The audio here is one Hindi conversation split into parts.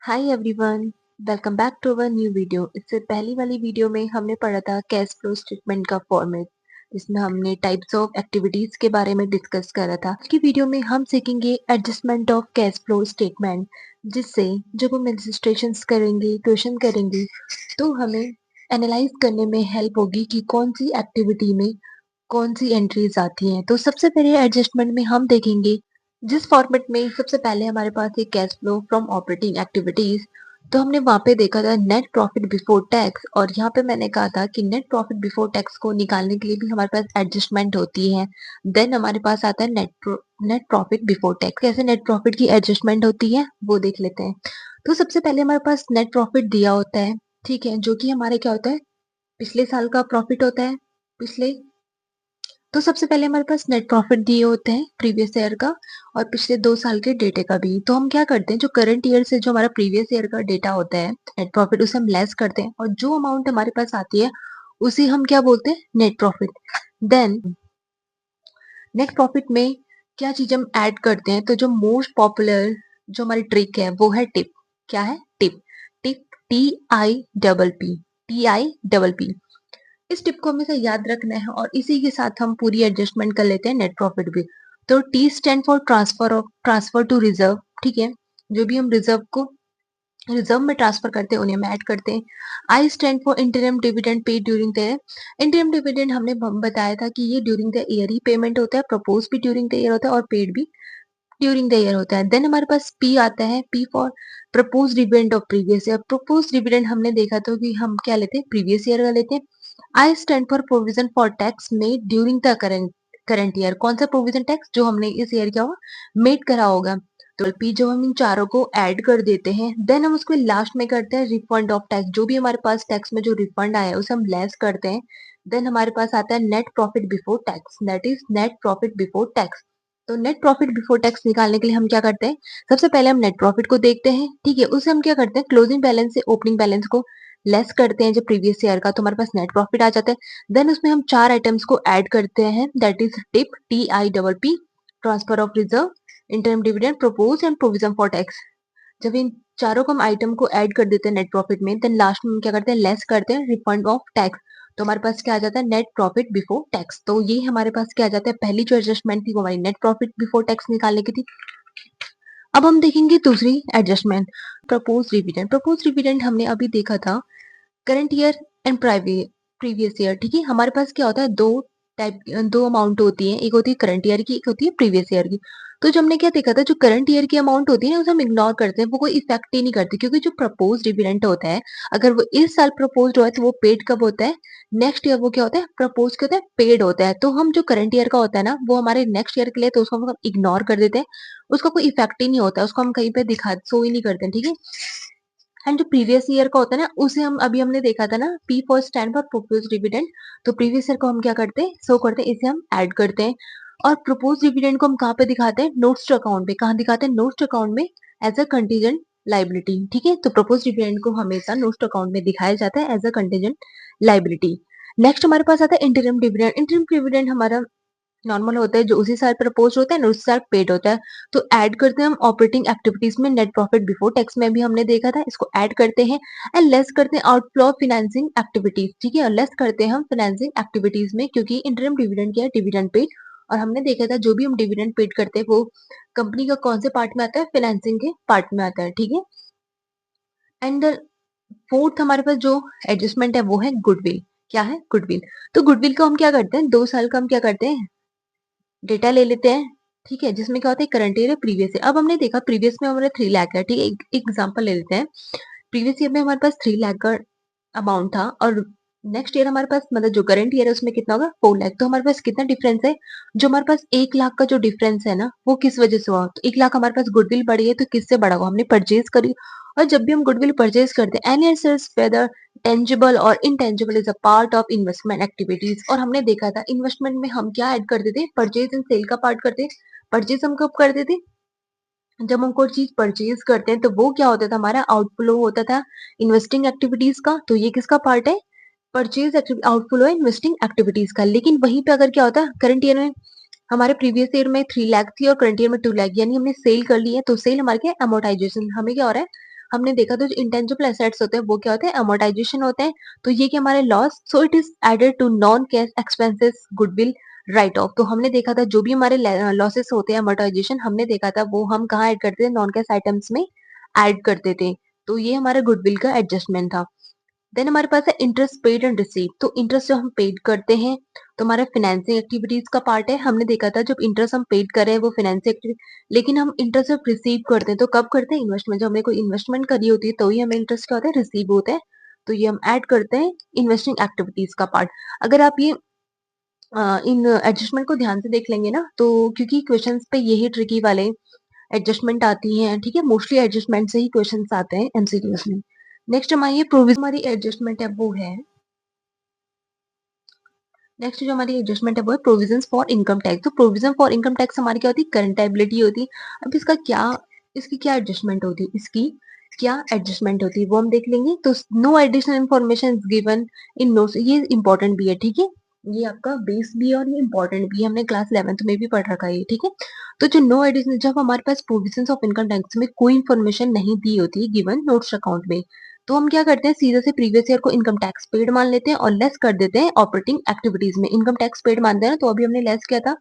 Hi everyone, welcome back to our new video. इससे पहली वाली वीडियो में हमने पढ़ा था कैश फ्लो स्टेटमेंट का फॉर्मेट, जिसमें हमने टाइप्स ऑफ एक्टिविटीज के बारे में डिस्कस करा था। आज की वीडियो में हम सीखेंगे adjustment of cash flow statement, जिससे जब हम रजिस्ट्रेशन करेंगे, क्वेश्चन करेंगे, तो हमें एनालाइज करने में हेल्प होगी कि कौन सी एक्टिविटी में कौन सी एंट्रीज आती हैं। तो सबसे पहले एडजस्टमेंट में हम देखेंगे जिस फॉर्मेट में सबसे पहले हमारे पास है cash flow from operating activities. तो हमने वहां पे देखा था नेट प्रॉफिट बिफोर टैक्स, और यहाँ पे मैंने कहा था कि नेट प्रॉफिट बिफोर टैक्स को निकालने के लिए भी हमारे पास एडजस्टमेंट होती है। देन हमारे पास आता है नेट प्रॉफिट बिफोर टैक्स। कैसे नेट प्रॉफिट की एडजस्टमेंट होती है वो देख लेते हैं। तो सबसे पहले हमारे पास नेट प्रॉफिट दिया होता है, ठीक है, जो कि हमारे क्या होता है, पिछले साल का प्रॉफिट होता है। पिछले तो सबसे पहले हमारे पास नेट प्रॉफिट दिए होते हैं प्रीवियस ईयर का, और पिछले 2 साल के डेटे का भी। तो हम क्या करते हैं, जो करंट ईयर से जो हमारा प्रीवियस ईयर का डेटा होता है नेट प्रॉफिट, उसे हम लेस करते हैं, और जो अमाउंट हमारे पास आती है उसे हम क्या बोलते हैं, net profit. Then net profit में क्या चीज हम ऐड करते हैं, तो जो मोस्ट पॉपुलर जो हमारी ट्रिक है वो है टिप। क्या है? टिप। Tip, TIPP, TIPP। इस टिप को हमेशा याद रखना है, और इसी के साथ हम पूरी एडजस्टमेंट कर लेते हैं नेट प्रॉफिट भी। तो T stand for transfer to reserve, ठीक है, जो भी हम रिजर्व में ट्रांसफर करते हैं उन्हें हम ऐड करते हैं। I stand for interim dividend paid during the year. Interim dividend हमने बताया था कि ये during the year he payment होता है, प्रपोज भी ड्यूरिंग द ईयर होता है और पेड भी ड्यूरिंग द ईयर होता है। देन हमारे पास P आता है, P for propose dividend of previous year. Propose dividend हमने देखा था कि हम क्या लेते हैं, प्रीवियस ईयर का लेते हैं। I stand for provision for tax made during the current year. कौन सा प्रोविजन टैक्स जो हमने इस ईयर क्या हुआ, मेड करा होगा। तो पी जब हम इन चारों को ऐड कर देते हैं, देन हम उसको लास्ट में करते हैं रिफंड ऑफ टैक्स। जो भी हमारे पास टैक्स में जो रिफंड आया है उसे हम लेस करते हैं। देन हमारे पास आता है net profit before tax, that is net profit before tax. तो नेट प्रॉफिट बिफोर टैक्स निकालने के लिए हम क्या करते हैं, सबसे पहले हम नेट प्रॉफिट को देखते हैं, ठीक है, उसे हम क्या करते हैं, क्लोजिंग बैलेंस से ओपनिंग बैलेंस को लेस करते हैं जो प्रीवियस ईयर का, तो हमारे पास नेट प्रॉफिट आ जाता है। देन उसमें हम 4 आइटम्स को ऐड करते हैं, that is tip, TIPP, transfer of reserve, interim dividend, propose and provision for tax. जब इन चारों को हम आइटम को ऐड कर देते हैं नेट प्रॉफिट में, देन लास्ट में हम क्या करते हैं, लेस करते हैं रिफंड ऑफ टैक्स। तो हमारे पास क्या आ जाता है, नेट प्रॉफिट बिफोर टैक्स। तो ये हमारे पास क्या आ जाता है, पहली जो एडजस्टमेंट थी वो हमारी नेट प्रॉफिट बिफोर टैक्स निकालने की थी। अब हम देखेंगे दूसरी adjustment, propose dividend. Propose dividend हमने अभी देखा था current year and previous year, ठीक है। हमारे पास क्या होता है, दो अमाउंट होती है, एक होती है करंट ईयर की, एक होती है प्रीवियस ईयर की। तो जो हमने क्या देखा था, जो करंट ईयर की अमाउंट होती है ना उसे हम इग्नोर करते हैं, वो कोई इफेक्ट ही नहीं करती, क्योंकि जो प्रपोज डिविडेंड होता है, अगर वो इस साल प्रपोज हुआ है तो वो पेड कब होता है, नेक्स्ट ईयर वो क्या होता है, प्रपोज क्या होता है, पेड होता है। तो हम जो करंट ईयर का होता है ना वो हमारे नेक्स्ट ईयर के लिए, तो उसको हम इग्नोर कर देते हैं, उसका कोई इफेक्ट ही नहीं होता, उसको हम कहीं पे दिखा शो ही नहीं करते, ठीक है। एंड जो प्रीवियस ईयर का होता है ना उसे हम अभी हमने देखा था ना, P for stand for propose dividend. तो प्रीवियस ईयर को हम क्या करते हैं, शो करते हैं, इसे हम ऐड करते हैं। और प्रपोज डिविडेंड को हम कहाँ पे दिखाते हैं, नोट्स टू अकाउंट पे। कहाँ दिखाते हैं, नोट्स टू अकाउंट में, एज अ कंटीजेंट लाइबिलिटी, ठीक है। तो प्रपोज डिविडेंड को हमेशा नोट्स टू अकाउंट में दिखाया जाता है as a contingent liability. Next हमारे पास आता है इंटरिम डिविडेंड। इंटरिम डिविडेंड हमारा नॉर्मल होता है, जो उसी साल प्रपोज होता है ना उसी साल पेड होता है। तो ऐड करते हैं हम ऑपरेटिंग एक्टिविटीज में, नेट प्रॉफिट बिफोर टैक्स में भी हमने देखा था, इसको ऐड करते हैं एंड लेस करते हैं आउटफ्लो ऑफ फाइनेंसिंग एक्टिविटीज, ठीक है, और लेस करते हैं हम फाइनेंसिंग एक्टिविटीज में, क्योंकि इंटरम डिविडेंड क्या है, डिविडेंड पेड। और हमने देखा था जो भी हम डिविडेंड पेड करते हैं वो कंपनी का कौन से पार्ट में आता है, फाइनेंसिंग के पार्ट में आता है, ठीक है। एंड फोर्थ हमारे पास जो एडजस्टमेंट है वो है गुडविल। क्या है, गुडविल। तो गुडविल को हम क्या करते हैं, 2 साल का हम क्या करते हैं, डेटा ले लेते हैं, ठीक है, जिसमें क्या होता है, करंट ईयर है, प्रीवियस ईयर। अब हमने देखा प्रीवियस में हमारा 3 लाख है, ठीक है, एक एग्जांपल ले लेते हैं। प्रीवियस ईयर में हमारे पास 3 लाख का अमाउंट था, और नेक्स्ट ईयर हमारे पास मतलब जो करंट ईयर है उसमें कितना होगा, 4 लाख। तो हमारे पास कितना डिफरेंस है, जो हमारे पास 1 लाख का जो डिफरेंस है ना वो किस वजह से हुआ, तो 1 लाख हमारे पास गुडविल बढ़ी है, तो किससे बढ़ा हुआ, हमने परचेज करी। और जब भी हम गुडविल परचेज करते हैं, एनी एसेट्स वेदर टेंजिबल और intangible is a part of investment activities. और हमने देखा था इन्वेस्टमेंट में हम क्या ऐड करते थे, परचेज एंड सेल का पार्ट करते। परचेज हम कब करते थे, जब हम कोई चीज परचेज करते हैं तो वो क्या होता था, हमारा आउटफ्लो होता था इन्वेस्टिंग एक्टिविटीज का। तो ये किसका पार्ट है, परचेज आउटफ्लो है इन्वेस्टिंग एक्टिविटीज का। लेकिन वहीं पे अगर क्या होता है, करंट ईयर में हमारे प्रीवियस ईयर में 3 लाख थी और करंट ईयर में 2 लाख, यानी हमने सेल कर ली है, तो सेल हमारे क्या, अमोर्टाइजेशन, हमें क्या हो रहा है, हमने देखा था जो इंटेंजिबल एसेट्स होते हैं वो क्या होते हैं, अमोर्टाइजेशन होते हैं। तो ये कि हमारे loss, so it is added to non cash expenses, goodwill, write off. तो हमने देखा था जो भी हमारे लॉसेस होते हैं, अमोर्टाइजेशन, हमने देखा था वो हम कहाँ ऐड करते थे, नॉन कैश आइटम्स में ऐड करते थे। तो ये हमारे गुडविल का एडजस्टमेंट था। देन हमारे पास है इंटरेस्ट पेड एंड रिसीव। तो इंटरेस्ट जो हम पेड करते हैं तो हमारे फाइनेंसिंग एक्टिविटीज का पार्ट है। हमने देखा था जब इंटरेस्ट हम पेड कर रहे हैं वो फाइनेंसिंग एक्टिविटी, लेकिन हम इंटरेस्ट जब रिसीव करते हैं तो कब करते हैं, इन्वेस्टमेंट, जब हमने कोई इन्वेस्टमेंट करी होती है तो ही हमें इंटरेस्ट क्या होता है, रिसीव होता है। तो ये हम ऐड करते हैं इन्वेस्टिंग एक्टिविटीज का पार्ट। अगर आप ये इन एडजस्टमेंट को ध्यान से देख लेंगे ना, तो क्योंकि क्वेश्चंस पे यही ट्रिकी वाले एडजस्टमेंट आती हैं, ठीक है, मोस्टली एडजस्टमेंट से ही क्वेश्चंस आते हैं एमसीक्यूज में। नेक्स्ट हमारी ये प्रोविजन, हमारी एडजस्टमेंट है वो है, नेक्स्ट जो हमारी एडजस्टमेंट है वो है प्रोविजंस फॉर इनकम टैक्स। तो प्रोविजन फॉर इनकम टैक्स हमारी क्या होती है, करंट लायबिलिटी होती है। अब इसका क्या, इसकी क्या एडजस्टमेंट होती है, इसकी क्या एडजस्टमेंट होती है वो हम देख लेंगे। तो no additional information is given in notes, ये इंपॉर्टेंट भी है, ठीक है, ये आपका बेस भी है और ये इंपॉर्टेंट भी है, हमने क्लास 11th में भी पढ़ रखा है, ठीक है। तो जो नो एडिशनल, जब हमारे पास प्रोविजंस ऑफ इनकम टैक्स में कोई इन्फॉर्मेशन नहीं दी होती गिवन नोट्स अकाउंट में, तो हम क्या करते हैं, सीधे से प्रीवियस ईयर को इनकम टैक्स पेड मान लेते हैं और लेस कर देते हैं ऑपरेटिंग एक्टिविटीज में। इनकम टैक्स पेड मानते हैं ना, तो अभी हमने लेस किया था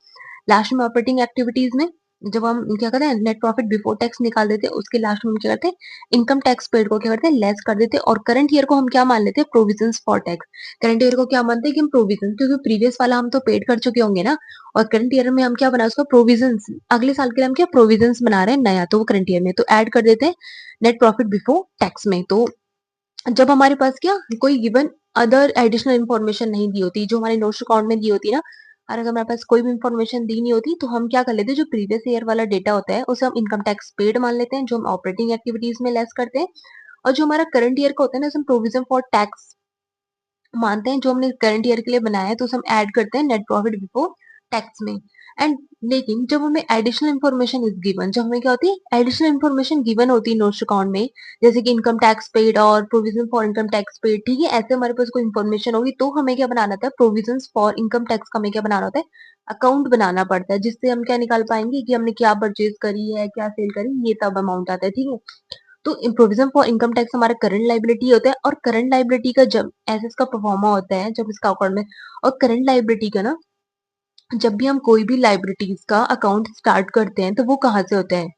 लास्ट में ऑपरेटिंग एक्टिविटीज में। जब हम क्या करते हैं, नेट प्रॉफिट बिफोर टैक्स निकाल देते हैं, उसके लास्ट में हम क्या करते हैं, इनकम टैक्स पेड को क्या करते हैं, लेस कर देते हैं। और करंट ईयर को हम क्या मान लेते हैं, provisions for tax. Current year को क्या मानते हैं कि हम प्रोविजन, क्योंकि प्रीवियस वाला हम तो पेड कर चुके होंगे ना, और करंट ईयर में हम क्या बना उसका प्रोविजंस, अगले साल के लिए हम क्या प्रोविजंस बना रहे हैं नया, तो वो करंट ईयर में तो ऐड कर देते हैं नेट प्रॉफिट बिफोर टैक्स में। तो जब हमारे पास क्या कोई गिवन अदर एडिशनल इन्फॉर्मेशन नहीं दी होती, जो हमारे नोट्स अकाउंट में दी होती है ना, और अगर हमारे पास कोई भी इन्फॉर्मेशन दी नहीं होती तो हम क्या कर लेते हैं, जो प्रीवियस ईयर वाला डेटा होता है उसे हम इनकम टैक्स पेड मान लेते हैं, जो हम ऑपरेटिंग एक्टिविटीज में लेस करते हैं। और जो हमारा करंट ईयर का होता है ना, उसे हम प्रोविजन फॉर टैक्स मानते हैं, जो हमने करंट ईयर के लिए बनाया है, तो उसे हम ऐड करते हैं नेट प्रॉफिट बिफोर टैक्स में। एंड लेकिन जब हमें एडिशनल इन्फॉर्मेशन इज गिवन, जब हमें क्या होती है, एडिशनल इन्फॉर्मेशन गिवन होती है नोट्स अकाउंट में, जैसे कि इनकम टैक्स पेड और provision for income tax paid, ठीक है, ऐसे हमारे पास कोई इन्फॉर्मेशन होगी तो हमें क्या बनाना था, प्रोविजन फॉर इनकम टैक्स का हमें क्या बनाना होता है, अकाउंट बनाना पड़ता है, जिससे हम क्या निकाल पाएंगे कि हमने क्या परचेज करी है, क्या सेल करी, ये तब अमाउंट आता है, ठीक है। तो प्रोविजन फॉर इनकम टैक्स हमारा करंट लाइबिलिटी होता है, और करंट लाइबिलिटी का जब एसेट्स का परफॉर्मा होता है जब इसका अकाउंट में, और करंट लाइबिलिटी का ना, जब भी हम कोई भी लाइबिलिटीज का अकाउंट स्टार्ट करते हैं तो वो कहाँ से होता है,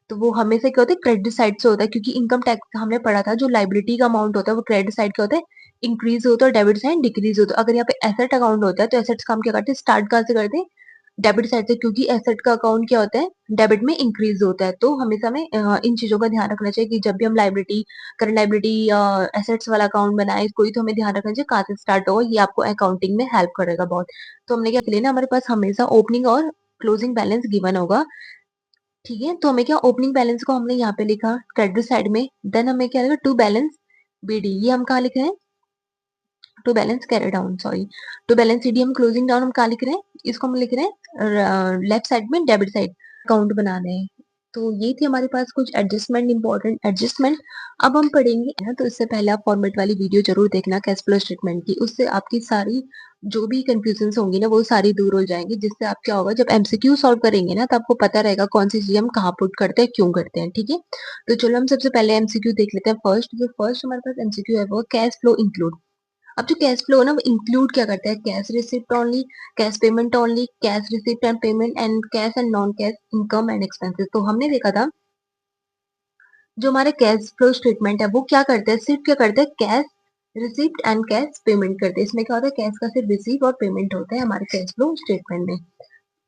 तो वो हमेशा क्या होता है, क्रेडिट साइड से होता है, क्योंकि इनकम टैक्स हमने पढ़ा था जो लाइबिलिटी का अमाउंट होता है वो क्रेडिट साइड का होता है, इंक्रीज होता है, और डेबिट साइड डिक्रीज होता है। अगर यहाँ पे एसेट अकाउंट होता है तो एसेट्स का हम क्या करते हैं, स्टार्ट कहाँ से करते हैं, डेबिट साइड से, क्योंकि एसेट का अकाउंट क्या होता है, डेबिट में इंक्रीज होता है। तो हमेशा हमें इन चीजों का ध्यान रखना चाहिए कि जब भी हम लाइबिलिटी, करंट लाइबिलिटी, एसेट्स वाला अकाउंट बनाए कोई, तो हमें ध्यान रखना चाहिए कहाँ से स्टार्ट होगा, ये आपको अकाउंटिंग में हेल्प करेगा बहुत। तो हमने क्या लेना, हमारे पास हमेशा ओपनिंग और क्लोजिंग बैलेंस गिवन होगा, ठीक है। तो हमें क्या, ओपनिंग बैलेंस को हमने यहाँ पे लिखा क्रेडिट साइड में, देन हमें क्या लिखा, टू बैलेंस बीडी, ये हम कहाँ लिख रहे हैं, to balance carry down, sorry, to balance CD हम क्लोजिंग डाउन हम कहाँ लिख रहे हैं, इसको हम लिख रहे हैं लेफ्ट साइड में, डेबिट साइड अकाउंट बनाने हैं। तो ये थी हमारे पास कुछ एडजस्टमेंट, इंपॉर्टेंट एडजस्टमेंट। अब हम पढ़ेंगे है ना, तो इससे पहले आप फॉर्मेट वाली वीडियो जरूर देखना कैश फ्लो स्टेटमेंट की, उससे आपकी सारी जो भी कंफ्यूजन होंगी ना वो सारी दूर हो जाएंगी, जिससे आप क्या होगा, जब एमसीक्यू सॉल्व करेंगे ना तो आपको पता रहेगा कौन सी चीज हम कहाँ पुट करते हैं, क्यों करते हैं, ठीक है। तो चलो हम सबसे पहले एमसीक्यू देख लेते हैं। फर्स्ट, जो फर्स्ट हमारे पास एमसीक्यू है वो कैश फ्लो इंक्लूड। अब जो कैश फ्लो है ना वो इंक्लूड क्या करता है, cash receipt only, cash payment only, cash receipt and payment, and cash and non cash income and expenses. तो हमने देखा था जो हमारे कैश फ्लो स्टेटमेंट है वो क्या करते हैं, सिर्फ क्या करते हैं, cash receipt and cash payment करते हैं। इसमें क्या होता है, कैश का सिर्फ रिसीव और पेमेंट होता है हमारे कैश फ्लो स्टेटमेंट में।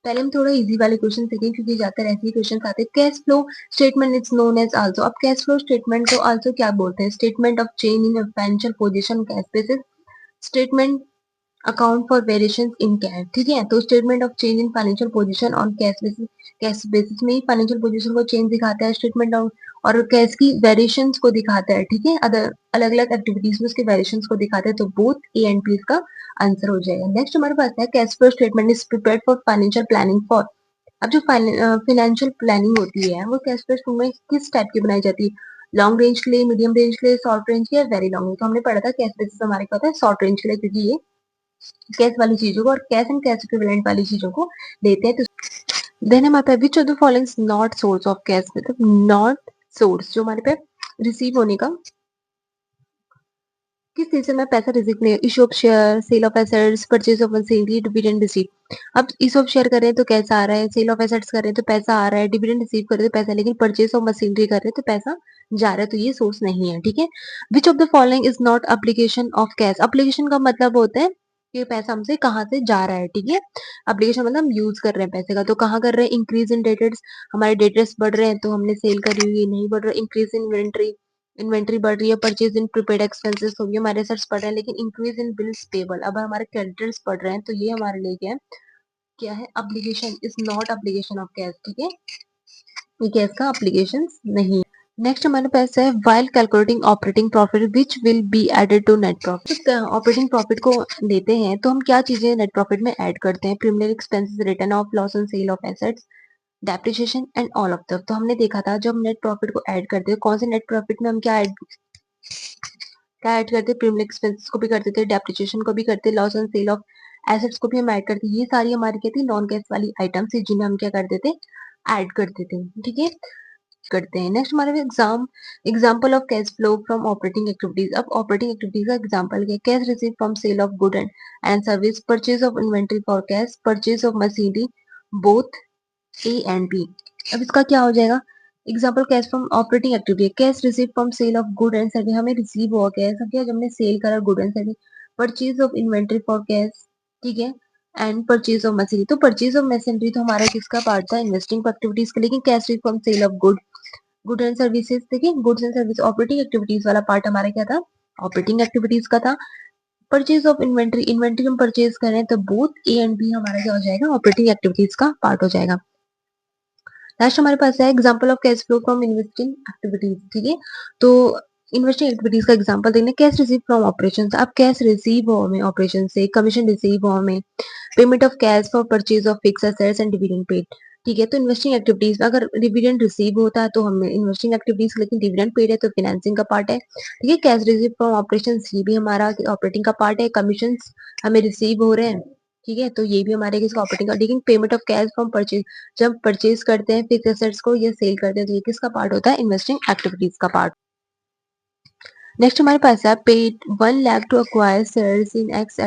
पहले हम थोड़ा इजी वाले क्वेश्चन देखें, क्योंकि ज्यादातर ऐसे ही क्वेश्चन आते हैं। Cash flow statement is known as also, अब कैश फ्लो स्टेटमेंट को आल्सो क्या बोलते हैं, statement of change in financial position cash basis, statement account for variation in cash, ठीक है। तो statement of change in financial position on cash basis में ही फाइनेंशियल पोजीशन को चेंज दिखाता है, स्टेटमेंट ऑफ और कैश की वेरिएशंस को दिखाता है, ठीक है, अदर अलग अलग एक्टिविटीज में उसके वेरिएशंस को दिखाता है। तो बोथ ए एंड बी का आंसर हो जाएगा। नेक्स्ट हमारे पास है cash flow statement is prepared for financial planning for. अब जो फाइनेंशियल प्लानिंग होती है वो कैश फ्लो स्टेटमेंट किस टाइप की बनाई जाती है, लॉन्ग रेंज के लिए, मीडियम रेंज के लिए, शॉर्ट रेंज के लिए, वेरी लॉन्ग रेंज। तो हमने पढ़ा था कैश बेसिस हमारे को होता है शॉर्ट रेंज के लिए, क्योंकि ये कैश वाली चीजों को और कैश एंड कैश इक्विवेलेंट वाली चीजों को लेते हैं। तो देन हमारे पास which of the following not source of cash, मतलब नॉट सोर्स जो हमारे पे रिसीव होने का किस चीज़ से मैं पैसा रिसीव नहीं issue of share, sale of assets, purchase of machinery, dividend receive. अब इश्यू ऑफ शेयर कर रहे हैं तो कैसा आ रहा है, सेल ऑफ एसेट्स कर रहे हैं तो पैसा आ रहा है, डिविडेंड रिसीव कर रहे हैं तो पैसा, लेकिन परचेज ऑफ मशीनरी कर रहे हैं तो पैसा जा रहा है, तो ये सोर्स नहीं है, ठीक है। विच of the following is not application of cash. Application का मतलब होता है कि पैसा हमसे कहाँ से जा रहा है, ठीक है। एप्लीकेशन मतलब हम यूज कर रहे हैं पैसे का, तो कहाँ कर रहे हैं, इंक्रीज इन डेटर्स, हमारे डेटर्स बढ़ रहे हैं तो हमने सेल करी हुई, नहीं बढ़ रहा, इंक्रीज इन इन्वेंट्री, इन्वेंट्री बढ़ रही है, परचेज इन प्रीपेड एक्सपेंसेस हो गई, हमारे assets बढ़ रहे हैं, लेकिन इंक्रीज इन बिल्स पेबल, अब हमारे क्रेडिटर्स बढ़ रहे हैं, तो ये हमारे लिए क्या है, application is not application of cash, ठीक है। ये कैश का एप्लीकेशन नहीं है। नेक्स्ट हमारे पास है while calculating operating profit which will be added to net profit. Operating profit को लेते हैं तो हम क्या चीजें नेट प्रॉफिट में ऐड करते हैं, premium expenses, return of loss on sale of assets, depreciation and all of the. तो हमने देखा था जब नेट प्रॉफिट को ऐड करते हैं, कौन से नेट प्रॉफिट में हम क्या ऐड करते हैं, प्रीमियम एक्सपेंसेस को भी करते थे, डेप्रिसिएशन को भी करते, loss on sale of assets को भी हम ऐड करते। ये सारी हमारी क्या थी, नॉन कैश वाली आइटम्स थी जिन्हें हम क्या करते थे, ऐड करते थे, ठीक है, करते हैं। नेक्स्ट हमारे example of cash flow from operating activities. अब ऑपरेटिंग एक्टिविटीज का एग्जाम्पल क्या, cash receive from sale of good and service, purchase of inventory for cash, purchase of machinery, both A and B. अब इसका क्या हो जाएगा, example cash from operating activity, cash receive from sale of good and service, हमें रिसीव हुआ कैश, क्या जब हमने सेल करा good and service, purchase of inventory for cash, ठीक है, एंड परचेज ऑफ मशीनरी। तो परचेज ऑफ मशीनरी तो हमारा किसका पार्ट था, इन्वेस्टिंग एक्टिविटीज का, लेकिन cash receive from sale of good and services, देखिए goods and service operating activities वाला पार्ट हमारा क्या था, ऑपरेटिंग एक्टिविटीज का था। परचेज ऑफ इन्वेंट्री, इन्वेंट्री हम परचेज करें तो बोथ ए एंड बी हमारा क्या हो जाएगा, ऑपरेटिंग एक्टिविटीज का पार्ट हो जाएगा। नेक्स्ट हमारे पास है example of cash flow from investing activities, ठीक है। तो इन्वेस्टिंग एक्टिविटीज का एग्जांपल देखना, कैश रिसीव फ्रॉम ऑपरेशंस, अब कैश रिसीव हो हमें ऑपरेशन से, कमीशन रिसीव हो हमें, payment of cash for purchase of fix assets and dividend paid, ठीक है। तो इन्वेस्टिंग एक्टिविटीज में अगर डिविडेंड रिसीव होता है तो हमें इन्वेस्टिंग एक्टिविटीज, लेकिन डिविडेंड पेड है तो फाइनेंसिंग का पार्ट है, ठीक है। कैश रिसीव फ्रॉम ऑपरेशन ये भी हमारा ऑपरेटिंग का पार्ट है, कमीशन हमें रिसीव हो रहे हैं, ठीक है, तो ये भी हमारे किसका ऑपरेटिंग का, लेकिन payment of cash from purchase, जब परचेज करते हैं फिक्स एसेट्स को या सेल करते हैं तो ये किसका पार्ट होता है, इन्वेस्टिंग एक्टिविटीज का पार्ट। नेक्स्ट हमारे पास है paid 1 lakh to acquire shares in X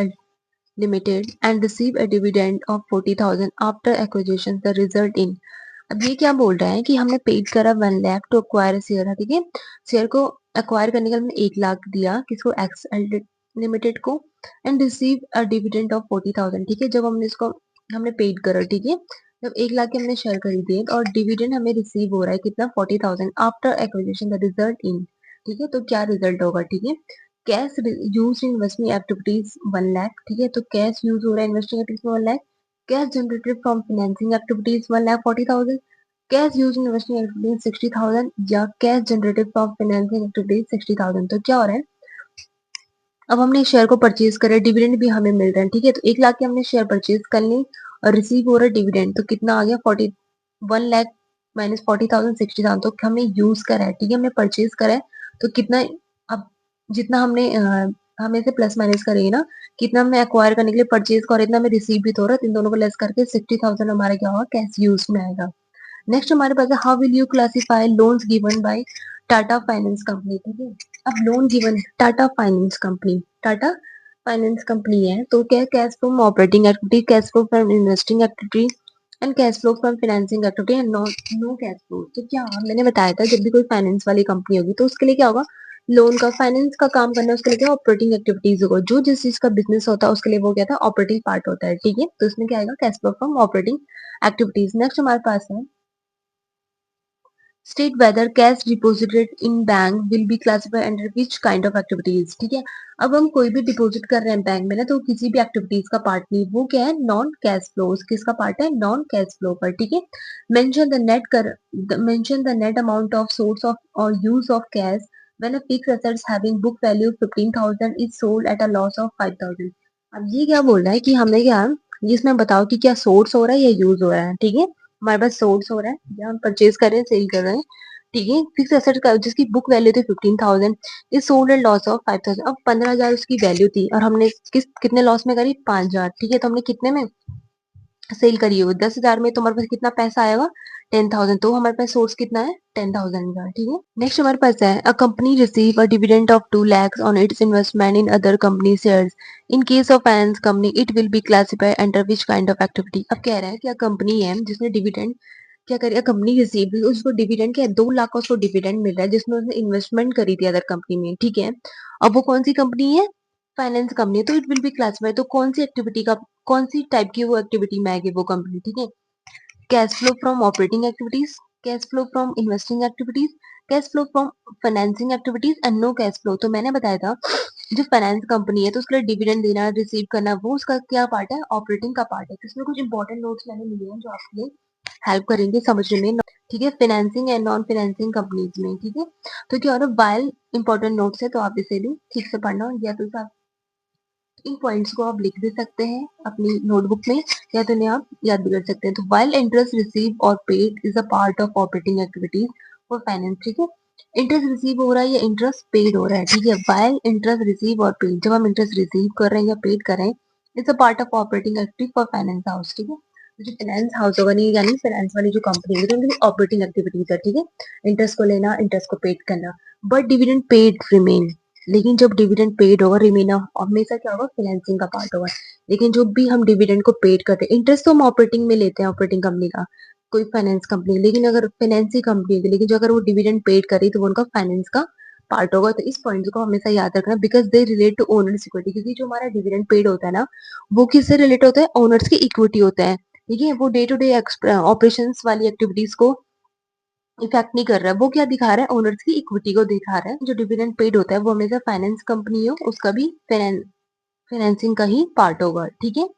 Limited and receive a dividend of 40,000 after acquisition the result in। अब ये क्या बोल रहा है कि हमने पेड करा 1 लाख टू अक्वायर शेयर है, ठीक है, शेयर को अक्वायर करने का हमने 1 लाख दिया किसको, एक्स लिमिटेड को, and receive a dividend of 40,000, ठीक है, जब हमने इसको हमने पेड करा, ठीक है, जब 1 लाख के हमने शेयर खरीदे और डिविडेंड हमें रिसीव हो रहा है कितना, 40,000 after acquisition the result in, ठीक है, तो क्या रिजल्ट होगा, ठीक है, cash use in investing activities 1 lakh, ठीक है, तो कैश यूज हो रहा है इन्वेस्टिंग एक्टिविटीज में 1 lakh, cash generated from financing activities 1,40,000, cash use in investing activities 60,000, या cash generated from financing activities 60,000। तो क्या हो रहा है, अब हमने शेयर को परचेज करा, डिविडेंड भी हमें मिल रहा है, ठीक है, तो 1 लाख के हमने शेयर परचेज कर ली और रिसीव हो रहा है डिविडेंड, तो कितना आ गया, 1 लाख माइनस 40,000, 60,000, तो हमें यूज करा है, ठीक है, हमने परचेज करा है, तो कितना, अब जितना हमने हमें से प्लस माइनस करेंगे ना, कितना हमने एक्वायर करने के लिए परचेज का और इतना हमें रिसीव भी तो हो रहा है, तो इन दोनों को लेस करके 60,000 हमारा क्या होगा, कैश यूज में आएगा। नेक्स्ट हमारे पास है how will you classify loans given by Tata finance company, ठीक है। अब loan given Tata finance company है, तो क्या, cash from operating activity, cash flow from investing activity and cash flow from financing activity and no cash flow. तो क्या मैंने बताया था जब भी कोई फाइनेंस वाली कंपनी होगी तो उसके लिए क्या होगा, लोन का फाइनेंस का काम करना है, उसके लिए क्या ऑपरेटिंग एक्टिविटीज होगा, जो जिस चीज का बिजनेस होता है उसके लिए वो क्या था, ऑपरेटिंग पार्ट होता है, ठीक है, तो इसमें क्या आएगा, cash flow from operating activities. Next हमारे पास है state whether cash deposited in bank will be classified under which kind of activities, ठीक है। अब हम कोई भी डिपॉजिट कर रहे हैं बैंक में ना, तो किसी भी एक्टिविटीज का पार्ट नहीं, वो क्या है, नॉन कैश फ्लो, किसका पार्ट है, नॉन कैश फ्लो पर, ठीक है। Mention the net amount of source of और use of cash when a fixed assets having book value 15,000 is sold at a loss of 5,000। अब ये क्या बोल रहा है कि हमें क्या, इसमें बताओ कि क्या सोर्स हो रहा है या यूज हो रहा है, ठीक है, हमारे पास सोर्स हो रहा है या हम परचेज कर रहे हैं, सेल कर रहे हैं, ठीक है, फिक्स एसेट का जिसकी बुक वैल्यू थी 15,000 is sold eight loss of 5,000। अब 15,000 उसकी वैल्यू थी और हमने कितने लॉस में करी, 5,000, ठीक है, तो हमने कितने में सेल करी हो 10,000 में, तो हमारे पास कितना पैसा आएगा 10,000। तो हमारे पास सोर्स कितना है 10,000 का। ठीक है, नेक्स्ट हमारे पास है a company receive a dividend of 2 lakhs on it's investment in other company shares. In case of finance company it will be classified under which kind of activity. अब कह रहा है कि अ कंपनी है जिसने डिविडेंड क्या करिए, कंपनी रिसीव उसको डिविडेंड क्या 2 लाख का उसको डिविडेंड मिल रहा है जिसमें उसने इन्वेस्टमेंट करी थी अदर कंपनी में। ठीक है, अब वो कौन सी कंपनी है, फाइनेंस कंपनी। तो इट विल बी क्लासिफाइड, तो कौन सी एक्टिविटी का, कौन सी टाइप की वो एक्टिविटी में आएगी वो कंपनी। ठीक है, cash flow from operating activities, cash flow from investing activities, cash flow from financing activities and no cash flow. तो मैंने बताया था जो फाइनेंस कंपनी है तो उसके लिए डिविडेंड देना, रिसीव करना, वो उसका क्या पार्ट है, ऑपरेटिंग का पार्ट है। तो इसमें कुछ इंपॉर्टेंट नोट्स मैंने लिए हैं जो आपके लिए हेल्प करेंगे समझने में। ठीक है, financing and non financing companies में। ठीक है, तो क्या हो रहा है, वाइल इंपॉर्टेंट नोट्स है तो आप इसे भी ठीक से पढ़ना, या तो इन पॉइंट्स को आप लिख भी सकते हैं अपनी नोटबुक में, या तो इन्हें आप याद भी कर सकते हैं। तो वाइल इंटरेस्ट रिसीव और paid is a part of operating activities for finance. ठीक है, इंटरेस्ट रिसीव हो रहा है या इंटरेस्ट पेड हो रहा है। ठीक है, वाइल इंटरेस्ट रिसीव और पेड, जब हम इंटरेस्ट रिसीव कर रहे हैं या पेड कर रहे हैं, it's a part of operating activity for finance house. ठीक है, तो जो फाइनेंस हाउस होगा नहीं, यानी फाइनेंस वाली जो कंपनी होगी उनकी ऑपरेटिंग एक्टिविटीज है। ठीक है, इंटरेस्ट को लेना, इंटरेस्ट को पेड करना, बट डिविडेंड पेड रिमेन। लेकिन जब डिविडेंड पेड होगा, रिमेना हमेशा क्या होगा, फाइनेंसिंग का पार्ट होगा। लेकिन जो भी हम डिविडेंड को पेड करते हैं, इंटरेस्ट तो हम ऑपरेटिंग में लेते हैं, ऑपरेटिंग कंपनी का, कोई फाइनेंस कंपनी, लेकिन अगर फाइनेंस कंपनी होगी, लेकिन जो अगर वो डिविडेंड पेड करी तो वो उनका फाइनेंस का पार्ट होगा। तो इस पॉइंट को हमेशा याद रखना, because they relate to owners equity, क्योंकि जो हमारा डिविडेंड पेड होता है ना, वो किससे रिलेट होता है, ओनर्स की इक्विटी होता है। ठीक है, वो डे टू डे ऑपरेशन वाली एक्टिविटीज को इफेक्ट नहीं कर रहा है, वो क्या दिखा रहा है, ओनर्स की इक्विटी को दिखा रहा है। जो डिविडेंड पेड होता है वो हमेशा फाइनेंस कंपनी हो उसका भी फाइनेंसिंग का ही पार्ट होगा। ठीक है,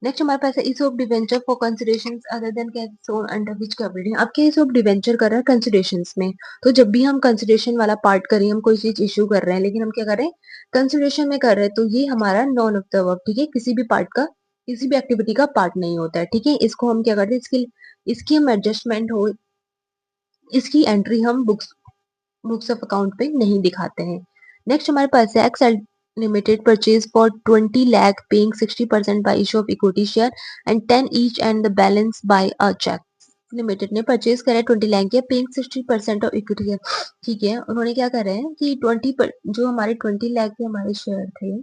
नेक्स्ट हमारे पास है issue of debenture for considerations other than cash shown under which capital. अब क्या इशू ऑफ डिवेंचर कर रहा है कंसिडरेशंस में। तो जब भी हम कंसिडरेशन वाला पार्ट करें, हम कोई चीज इशू कर रहे हैं, लेकिन हम क्या कर रहे हैं, कंसिडरेशन में कर रहे हैं, तो ये हमारा नॉन ऑफ द वर्क। ठीक है, किसी भी पार्ट का, किसी भी एक्टिविटी का पार्ट नहीं होता है। ठीक है, इसको हम क्या करते हैं, इसकी इसकी हम एडजस्टमेंट हो, इसकी एंट्री हम बुक्स ऑफ अकाउंट पे नहीं दिखाते हैं। नेक्स्ट हमारे पास है X limited purchase for 20 lakh paying 60% by issue of equity share and 10 each and the balance by a cheque. Limited ने परचेज करा है 20 लाख के, पेइंग 60% ऑफ इक्विटी है। ठीक है, उन्होंने क्या करा है कि 20 जो हमारे 20 लाख के हमारे शेयर थे,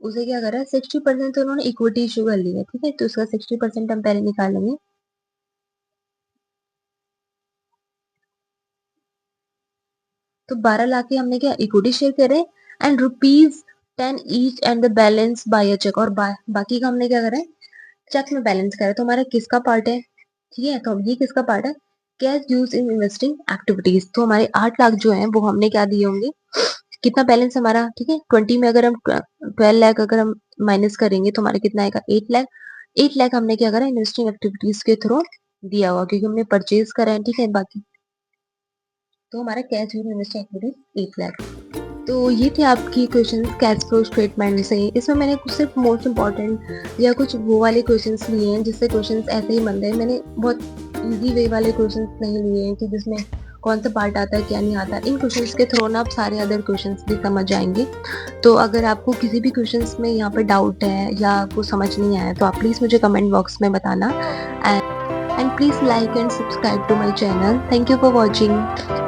उसे क्या करा है 60% तो उन्होंने इक्विटी इशू कर ली है। ठीक है, तो उसका 60% हम पहले निकालेंगे। तो 12 लाख के हमने क्या इक्विटी शेयर करे, and rupees 10 each and the balance by a cheque, और बाकी का हमने क्या करा है, चेक में बैलेंस करा है। तो हमारा किसका पार्ट है, ठीक है, तो ये किसका पार्ट है, cash use in investing activities. तो हमारे 8 लाख जो है वो हमने क्या दिए होंगे, कितना बैलेंस हमारा, ठीक है, 20 में अगर हम 12 लाख अगर हम माइनस करेंगे तो हमारा कितना आएगा 8 लाख। 8 लाख हमने क्या करा, इन्वेस्टिंग एक्टिविटीज के थ्रू दिया हुआ, क्योंकि हमने परचेज करा है। ठीक है, बाकी तो हमारा cash use investing activities 8 lakh. तो ये थे आपकी क्वेश्चंस कैश फ्लो स्टेटमेंट से। इसमें मैंने कुछ सिर्फ मोस्ट इम्पॉर्टेंट या कुछ वो वाले क्वेश्चंस लिए हैं जिससे क्वेश्चंस ऐसे ही बनते हैं। मैंने बहुत इजी वे वाले क्वेश्चंस नहीं लिए हैं कि जिसमें कौन सा पार्ट आता है क्या नहीं आता। इन क्वेश्चंस के थ्रू ना आप सारे अदर क्वेश्चंस भी समझ जाएंगे। तो अगर आपको किसी भी क्वेश्चंस में यहाँ पर डाउट है या आपको समझ नहीं आया तो आप प्लीज़ मुझे कमेंट बॉक्स में बताना, and please like and subscribe to my channel. Thank you for watching.